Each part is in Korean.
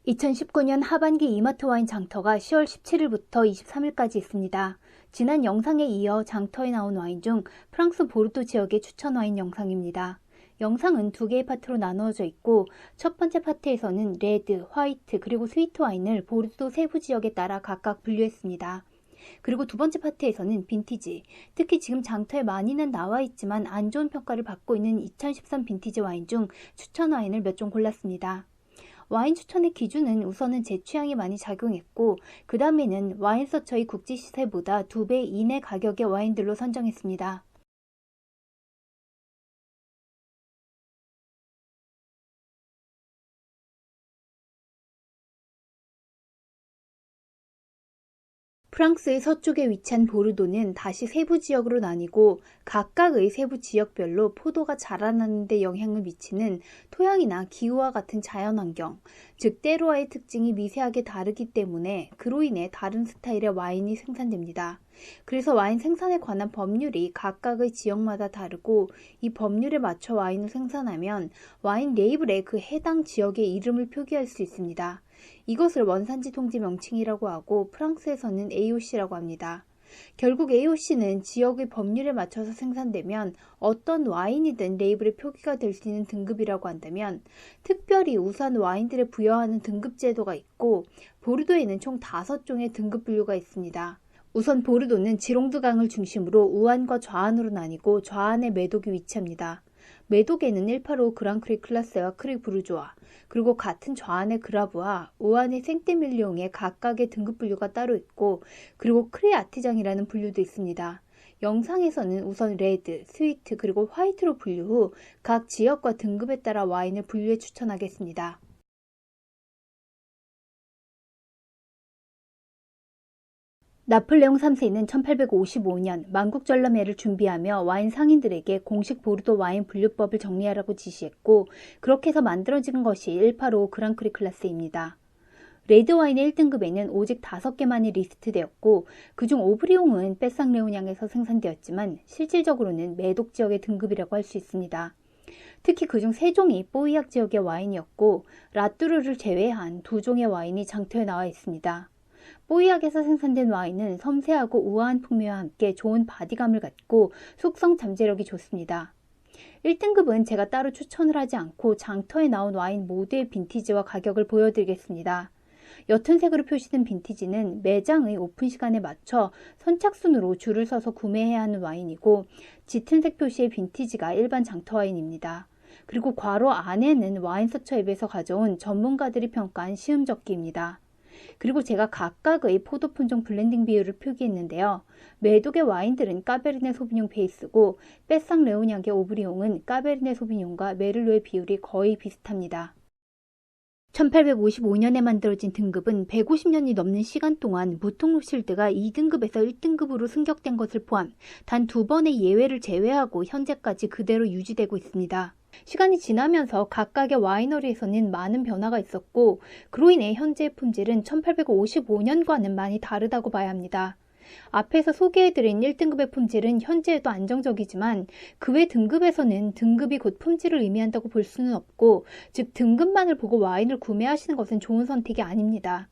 2019년 하반기 이마트 와인 장터가 10월 17일부터 23일까지 있습니다. 지난 영상에 이어 장터에 나온 와인 중 프랑스 보르도 지역의 추천 와인 영상입니다. 영상은 두 개의 파트로 나누어져 있고 첫 번째 파트에서는 레드, 화이트, 그리고 스위트 와인을 보르도 세부 지역에 따라 각각 분류했습니다. 그리고 두 번째 파트에서는 빈티지, 특히 지금 장터에 많이는 나와 있지만 안 좋은 평가를 받고 있는 2013 빈티지 와인 중 추천 와인을 몇 종 골랐습니다. 와인 추천의 기준은 우선은 제 취향이 많이 작용했고 그 다음에는 와인 서처의 국제 시세보다 2배 이내 가격의 와인들로 선정했습니다. 프랑스의 서쪽에 위치한 보르도는 다시 세부 지역으로 나뉘고 각각의 세부 지역별로 포도가 자라나는 데 영향을 미치는 토양이나 기후와 같은 자연환경, 즉 때로와의 특징이 미세하게 다르기 때문에 그로 인해 다른 스타일의 와인이 생산됩니다. 그래서 와인 생산에 관한 법률이 각각의 지역마다 다르고 이 법률에 맞춰 와인을 생산하면 와인 레이블에 그 해당 지역의 이름을 표기할 수 있습니다. 이것을 원산지 통지 명칭이라고 하고 프랑스에서는 AOC라고 합니다. 결국 AOC는 지역의 법률에 맞춰서 생산되면 어떤 와인이든 레이블에 표기가 될 수 있는 등급이라고 한다면 특별히 우수한 와인들에 부여하는 등급 제도가 있고 보르도에는 총 5종의 등급 분류가 있습니다. 우선 보르도는 지롱드강을 중심으로 우안과 좌안으로 나뉘고 좌안에 메독이 위치합니다. 메독에는 185 그랑크리 클라세와 크리 부르조아, 그리고 같은 좌안의 그라브와 우안의 생떼밀리옹의 각각의 등급 분류가 따로 있고 그리고 크리 아티장이라는 분류도 있습니다. 영상에서는 우선 레드, 스위트, 그리고 화이트로 분류 후 각 지역과 등급에 따라 와인을 분류해 추천하겠습니다. 나폴레옹 3세는 1855년 만국절럼회를 준비하며 와인 상인들에게 공식 보르도 와인 분류법을 정리하라고 지시했고 그렇게 해서 만들어진 것이 185 그랑크리 클라스입니다. 레드 와인의 1등급에는 오직 5개만이 리스트되었고 그중 오브리옹은 빼상레오냥에서 생산되었지만 실질적으로는 메독 지역의 등급이라고 할 수 있습니다. 특히 그중 3종이 뽀이악 지역의 와인이었고 라뚜르를 제외한 2종의 와인이 장터에 나와 있습니다. 뽀이악에서 생산된 와인은 섬세하고 우아한 풍미와 함께 좋은 바디감을 갖고 숙성 잠재력이 좋습니다. 1등급은 제가 따로 추천을 하지 않고 장터에 나온 와인 모두의 빈티지와 가격을 보여드리겠습니다. 옅은 색으로 표시된 빈티지는 매장의 오픈 시간에 맞춰 선착순으로 줄을 서서 구매해야 하는 와인이고 짙은 색 표시의 빈티지가 일반 장터 와인입니다. 그리고 괄호 안에는 와인 서처 앱에서 가져온 전문가들이 평가한 시음적기입니다. 그리고 제가 각각의 포도 품종 블렌딩 비율을 표기했는데요. 메독의 와인들은 까베르네 소비뇽 베이스고 빼상레오냥의 오브리옹은 까베르네 소비뇽과 메를로의 비율이 거의 비슷합니다. 1855년에 만들어진 등급은 150년이 넘는 시간 동안 무통 로실드가 2등급에서 1등급으로 승격된 것을 포함 단 2번의 예외를 제외하고 현재까지 그대로 유지되고 있습니다. 시간이 지나면서 각각의 와이너리에서는 많은 변화가 있었고 그로 인해 현재의 품질은 1855년과는 많이 다르다고 봐야 합니다. 앞에서 소개해드린 1등급의 품질은 현재에도 안정적이지만 그 외 등급에서는 등급이 곧 품질을 의미한다고 볼 수는 없고 즉 등급만을 보고 와인을 구매하시는 것은 좋은 선택이 아닙니다.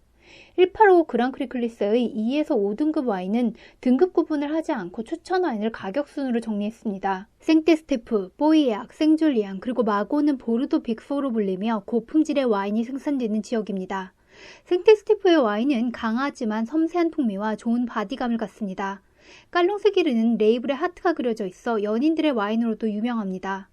185 그랑크리 클리스의 2에서 5등급 와인은 등급 구분을 하지 않고 추천 와인을 가격 순으로 정리했습니다. 생떼스테프, 뽀이악, 생줄리앙, 그리고 마고는 보르도 빅4로 불리며 고품질의 와인이 생산되는 지역입니다. 생떼스테프의 와인은 강하지만 섬세한 풍미와 좋은 바디감을 갖습니다. 깔롱스기르는 레이블에 하트가 그려져 있어 연인들의 와인으로도 유명합니다.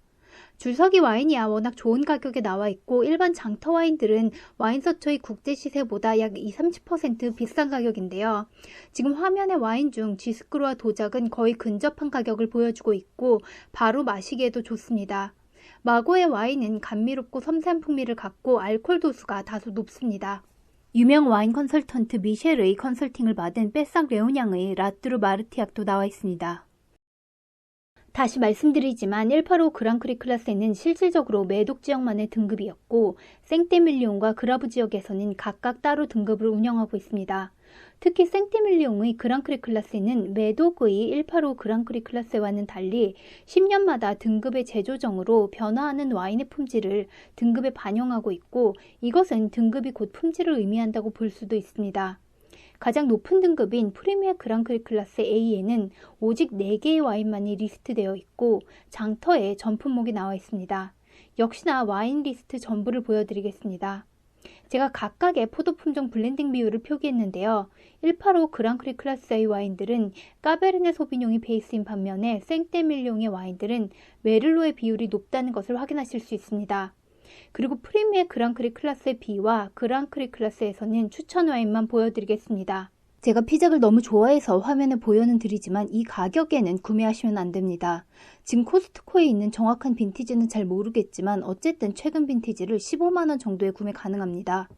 줄서기 와인이야 워낙 좋은 가격에 나와 있고 일반 장터 와인들은 와인 서처의 국제 시세보다 약 20-30% 비싼 가격인데요. 지금 화면의 와인 중 지스크로와 도작은 거의 근접한 가격을 보여주고 있고 바로 마시기에도 좋습니다. 마고의 와인은 감미롭고 섬세한 풍미를 갖고 알코올 도수가 다소 높습니다. 유명 와인 컨설턴트 미셸의 컨설팅을 받은 빼상레오냥의 라뚜르 마르티악도 나와 있습니다. 다시 말씀드리지만 185 그랑크리 클라스는 실질적으로 메독 지역만의 등급이었고 생떼밀리옹과 그라브 지역에서는 각각 따로 등급을 운영하고 있습니다. 특히 생티밀리옹의 그랑크리 클라스는 매독의 185 그랑크리 클라스와는 달리 10년마다 등급의 재조정으로 변화하는 와인의 품질을 등급에 반영하고 있고, 이것은 등급이 곧 품질을 의미한다고 볼 수도 있습니다. 가장 높은 등급인 프리미어 그랑크리 클라스 A에는 오직 4개의 와인만이 리스트되어 있고 장터에 전 품목이 나와 있습니다. 역시나 와인 리스트 전부를 보여드리겠습니다. 제가 각각의 포도 품종 블렌딩 비율을 표기했는데요. 185 그랑크리 클라스의 와인들은 까베르네 소비뇽이 베이스인 반면에 생떼밀뇽의 와인들은 메를로의 비율이 높다는 것을 확인하실 수 있습니다. 그리고 프리미어 그랑크리 클라스의 B와 그랑크리 클라스에서는 추천 와인만 보여드리겠습니다. 제가 피작을 너무 좋아해서 화면에 보여는 드리지만 이 가격에는 구매하시면 안됩니다. 지금 코스트코에 있는 정확한 빈티지는 잘 모르겠지만 어쨌든 최근 빈티지를 15만원 정도에 구매 가능합니다.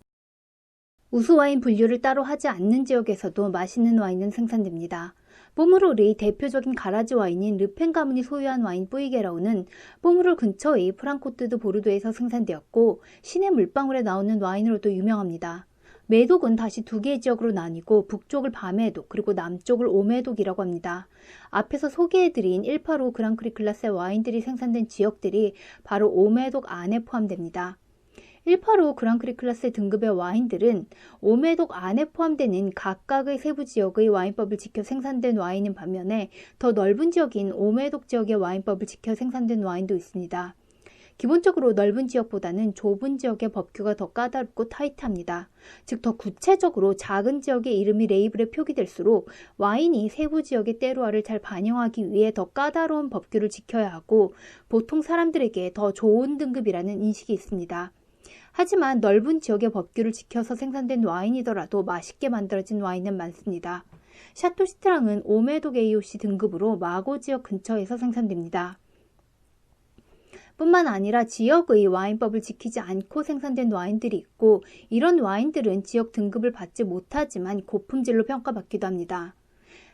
우수와인 분류를 따로 하지 않는 지역에서도 맛있는 와인은 생산됩니다. 뽀무롤의 대표적인 가라지 와인인 르펜 가문이 소유한 와인 뿌이게라우는 뽀무롤 근처의 프랑코뜨드 보르도에서 생산되었고 시내 물방울에 나오는 와인으로도 유명합니다. 매독은 다시 2개의 지역으로 나뉘고 북쪽을 밤매독 그리고 남쪽을 오매독이라고 합니다. 앞에서 소개해드린 185 그랑크리 클라스의 와인들이 생산된 지역들이 바로 오매독 안에 포함됩니다. 185 그랑크리 클라스 등급의 와인들은 오매독 안에 포함되는 각각의 세부 지역의 와인법을 지켜 생산된 와인인 반면에 더 넓은 지역인 오매독 지역의 와인법을 지켜 생산된 와인도 있습니다. 기본적으로 넓은 지역보다는 좁은 지역의 법규가 더 까다롭고 타이트합니다. 즉 더 구체적으로 작은 지역의 이름이 레이블에 표기될수록 와인이 세부 지역의 때루아를 잘 반영하기 위해 더 까다로운 법규를 지켜야 하고 보통 사람들에게 더 좋은 등급이라는 인식이 있습니다. 하지만 넓은 지역의 법규를 지켜서 생산된 와인이더라도 맛있게 만들어진 와인은 많습니다. 샤토 시트랑은 오매독 AOC 등급으로 마고 지역 근처에서 생산됩니다. 뿐만 아니라 지역의 와인법을 지키지 않고 생산된 와인들이 있고 이런 와인들은 지역 등급을 받지 못하지만 고품질로 평가받기도 합니다.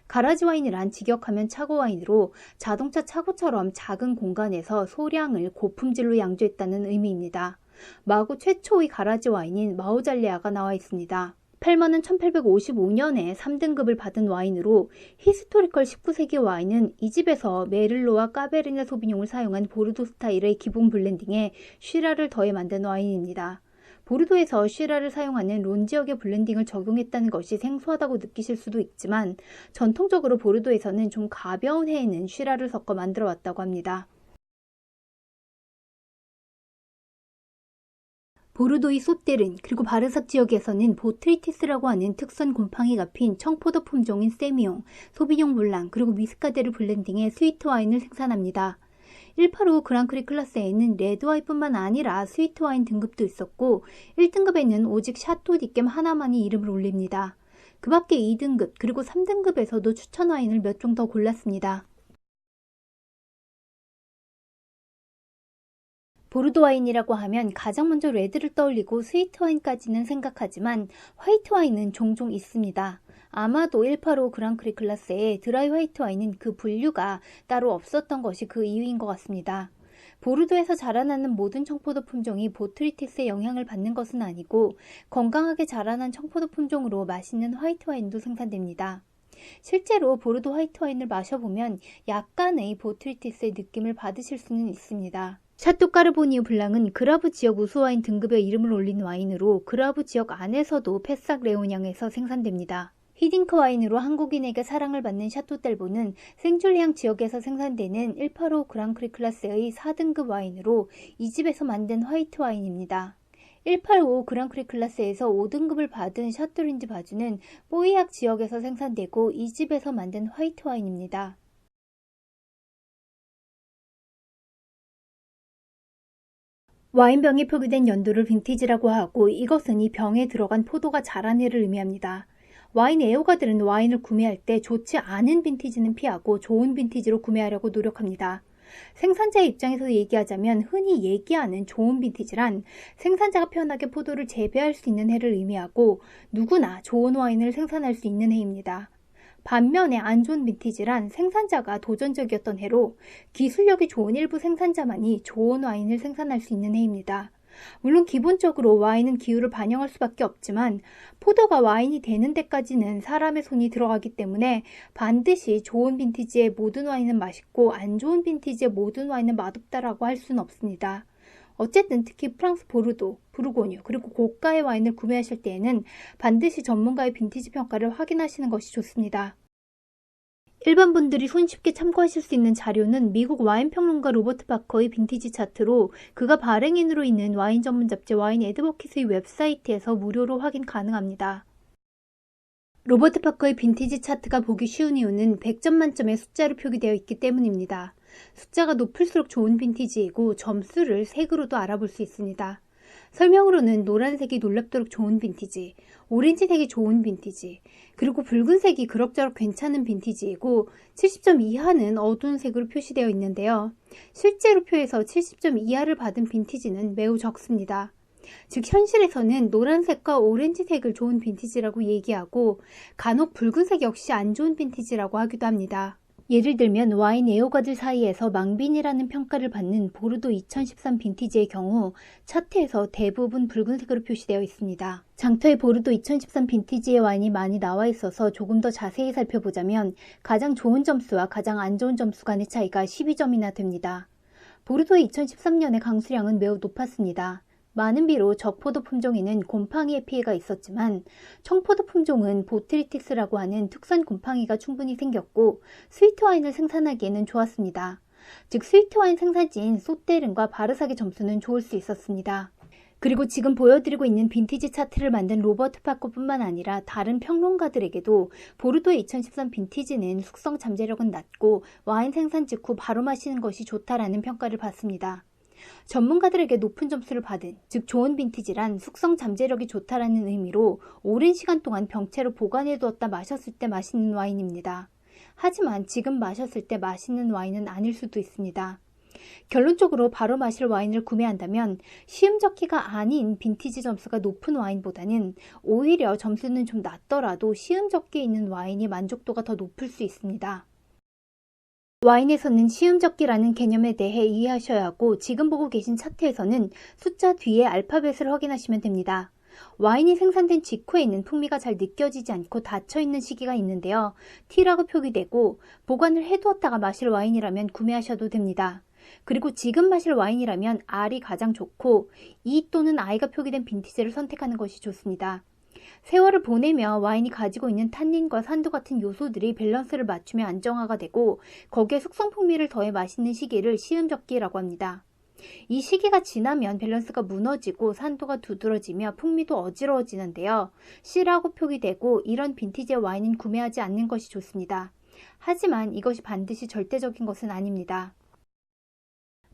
가라지 와인이란 직역하면 차고 와인으로 자동차 차고처럼 작은 공간에서 소량을 고품질로 양조했다는 의미입니다. 마고 최초의 가라지 와인인 마우잘레아가 나와 있습니다. 펠먼은 1855년에 3등급을 받은 와인으로 히스토리컬 19세기 와인은 이 집에서 메를로와 까베르네 소비뇽을 사용한 보르도 스타일의 기본 블렌딩에 쉬라를 더해 만든 와인입니다. 보르도에서 쉬라를 사용하는 론 지역의 블렌딩을 적용했다는 것이 생소하다고 느끼실 수도 있지만 전통적으로 보르도에서는 좀 가벼운 해에는 쉬라를 섞어 만들어 왔다고 합니다. 보르도의 소떼른 그리고 바르삭 지역에서는 보트리티스라고 하는 특선 곰팡이가 핀 청포도 품종인 세미옹, 소비뇽 블랑 그리고 미스카데를 블렌딩해 스위트 와인을 생산합니다. 185 그랑크리 클라스에는 레드 와인뿐만 아니라 스위트 와인 등급도 있었고 1등급에는 오직 샤토 디겜 하나만이 이름을 올립니다. 그 밖에 2등급 그리고 3등급에서도 추천 와인을 몇 종 더 골랐습니다. 보르도 와인이라고 하면 가장 먼저 레드를 떠올리고 스위트 와인까지는 생각하지만 화이트 와인은 종종 있습니다. 아마도 185 그랑크리 클라스의 드라이 화이트 와인은 그 분류가 따로 없었던 것이 그 이유인 것 같습니다. 보르도에서 자라나는 모든 청포도 품종이 보트리티스의 영향을 받는 것은 아니고 건강하게 자라난 청포도 품종으로 맛있는 화이트 와인도 생산됩니다. 실제로 보르도 화이트 와인을 마셔보면 약간의 보트리티스의 느낌을 받으실 수는 있습니다. 샤토 까르보니우 블랑은 그라브 지역 우수와인 등급의 이름을 올린 와인으로 그라브 지역 안에서도 패삭 레오냥에서 생산됩니다. 히딩크 와인으로 한국인에게 사랑을 받는 샤토 델보는 생줄리앙 지역에서 생산되는 185 그랑크리 클라스의 4등급 와인으로 이 집에서 만든 화이트 와인입니다. 185 그랑크리 클라스에서 5등급을 받은 샤토린지 바주는 뽀이악 지역에서 생산되고 이 집에서 만든 화이트 와인입니다. 와인병에 표기된 연도를 빈티지라고 하고 이것은 이 병에 들어간 포도가 자란 해를 의미합니다. 와인 애호가들은 와인을 구매할 때 좋지 않은 빈티지는 피하고 좋은 빈티지로 구매하려고 노력합니다. 생산자의 입장에서 얘기하자면 흔히 얘기하는 좋은 빈티지란 생산자가 편하게 포도를 재배할 수 있는 해를 의미하고 누구나 좋은 와인을 생산할 수 있는 해입니다. 반면에 안 좋은 빈티지란 생산자가 도전적이었던 해로 기술력이 좋은 일부 생산자만이 좋은 와인을 생산할 수 있는 해입니다. 물론 기본적으로 와인은 기후를 반영할 수밖에 없지만 포도가 와인이 되는 데까지는 사람의 손이 들어가기 때문에 반드시 좋은 빈티지의 모든 와인은 맛있고 안 좋은 빈티지의 모든 와인은 맛없다라고 할 수는 없습니다. 어쨌든 특히 프랑스 보르도, 부르고뉴, 그리고 고가의 와인을 구매하실 때에는 반드시 전문가의 빈티지 평가를 확인하시는 것이 좋습니다. 일반 분들이 손쉽게 참고하실 수 있는 자료는 미국 와인 평론가 로버트 파커의 빈티지 차트로 그가 발행인으로 있는 와인 전문 잡지 와인 애드버킷의 웹사이트에서 무료로 확인 가능합니다. 로버트 파커의 빈티지 차트가 보기 쉬운 이유는 100점 만점의 숫자로 표기되어 있기 때문입니다. 숫자가 높을수록 좋은 빈티지이고 점수를 색으로도 알아볼 수 있습니다. 설명으로는 노란색이 놀랍도록 좋은 빈티지, 오렌지색이 좋은 빈티지, 그리고 붉은색이 그럭저럭 괜찮은 빈티지이고 70점 이하는 어두운 색으로 표시되어 있는데요. 실제로 표에서 70점 이하를 받은 빈티지는 매우 적습니다. 즉 현실에서는 노란색과 오렌지색을 좋은 빈티지라고 얘기하고 간혹 붉은색 역시 안 좋은 빈티지라고 하기도 합니다. 예를 들면 와인 애호가들 사이에서 망빈이라는 평가를 받는 보르도 2013 빈티지의 경우 차트에서 대부분 붉은색으로 표시되어 있습니다. 장터에 보르도 2013 빈티지의 와인이 많이 나와 있어서 조금 더 자세히 살펴보자면 가장 좋은 점수와 가장 안 좋은 점수 간의 차이가 12점이나 됩니다. 보르도의 2013년의 강수량은 매우 높았습니다. 많은 비로 적포도 품종에는 곰팡이의 피해가 있었지만 청포도 품종은 보트리티스라고 하는 특수한 곰팡이가 충분히 생겼고 스위트 와인을 생산하기에는 좋았습니다. 즉 스위트 와인 생산지인 소테른과 바르삭의 점수는 좋을 수 있었습니다. 그리고 지금 보여드리고 있는 빈티지 차트를 만든 로버트 파커뿐만 아니라 다른 평론가들에게도 보르도의 2013 빈티지는 숙성 잠재력은 낮고 와인 생산 직후 바로 마시는 것이 좋다라는 평가를 받습니다. 전문가들에게 높은 점수를 받은, 즉 좋은 빈티지란 숙성 잠재력이 좋다라는 의미로 오랜 시간 동안 병채로 보관해 두었다 마셨을 때 맛있는 와인입니다. 하지만 지금 마셨을 때 맛있는 와인은 아닐 수도 있습니다. 결론적으로 바로 마실 와인을 구매한다면 시음젓기가 아닌 빈티지 점수가 높은 와인보다는 오히려 점수는 좀 낮더라도 시음젓기에 있는 와인이 만족도가 더 높을 수 있습니다. 와인에서는 시음젓기라는 개념에 대해 이해하셔야 하고 지금 보고 계신 차트에서는 숫자 뒤에 알파벳을 확인하시면 됩니다. 와인이 생산된 직후에는 풍미가 잘 느껴지지 않고 닫혀있는 시기가 있는데요. T라고 표기되고 보관을 해두었다가 마실 와인이라면 구매하셔도 됩니다. 그리고 지금 마실 와인이라면 R이 가장 좋고 E 또는 I가 표기된 빈티지를 선택하는 것이 좋습니다. 세월을 보내며 와인이 가지고 있는 탄닌과 산도 같은 요소들이 밸런스를 맞추며 안정화가 되고 거기에 숙성 풍미를 더해 맛있는 시기를 시음젓기라고 합니다. 이 시기가 지나면 밸런스가 무너지고 산도가 두드러지며 풍미도 어지러워지는데요. C라고 표기되고 이런 빈티지의 와인은 구매하지 않는 것이 좋습니다. 하지만 이것이 반드시 절대적인 것은 아닙니다.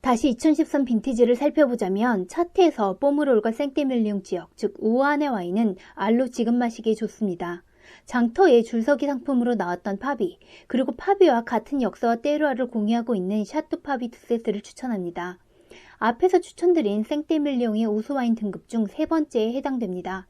다시 2013 빈티지를 살펴보자면 차트에서 뽀므롤과 생떼밀리옹 지역, 즉 우아한의 와인은 알로 지금 마시기에 좋습니다. 장터에 줄서기 상품으로 나왔던 파비, 그리고 파비와 같은 역사와 때르와를 공유하고 있는 샤또 파비 두 세트를 추천합니다. 앞에서 추천드린 생떼밀리옹의 우수와인 등급 중 세 번째에 해당됩니다.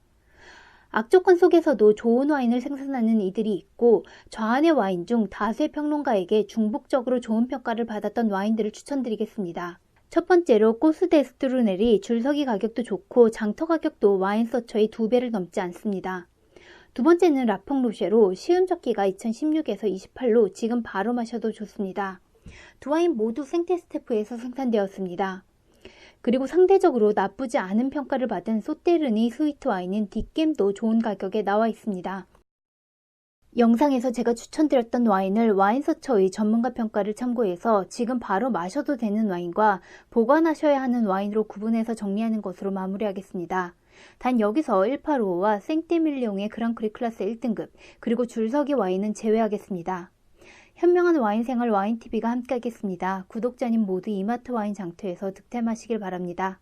악조건 속에서도 좋은 와인을 생산하는 이들이 있고 좌안의 와인 중 다수의 평론가에게 중복적으로 좋은 평가를 받았던 와인들을 추천드리겠습니다. 첫 번째로 꼬스 데스트루넬이 줄서기 가격도 좋고 장터 가격도 와인 서처의 2배를 넘지 않습니다. 두 번째는 라펑로쉐로 시음젓기가 2016에서 28로 지금 바로 마셔도 좋습니다. 두 와인 모두 생테스테프에서 생산되었습니다. 그리고 상대적으로 나쁘지 않은 평가를 받은 소테르니 스위트 와인은 뒷겜도 좋은 가격에 나와 있습니다. 영상에서 제가 추천드렸던 와인을 와인서처의 전문가 평가를 참고해서 지금 바로 마셔도 되는 와인과 보관하셔야 하는 와인으로 구분해서 정리하는 것으로 마무리하겠습니다. 단 여기서 1855와 생떼밀리옹의 그랑크리 클래스 1등급 그리고 줄서기 와인은 제외하겠습니다. 현명한 와인생활 와인TV가 함께하겠습니다. 구독자님 모두 이마트 와인 장터에서 득템하시길 바랍니다.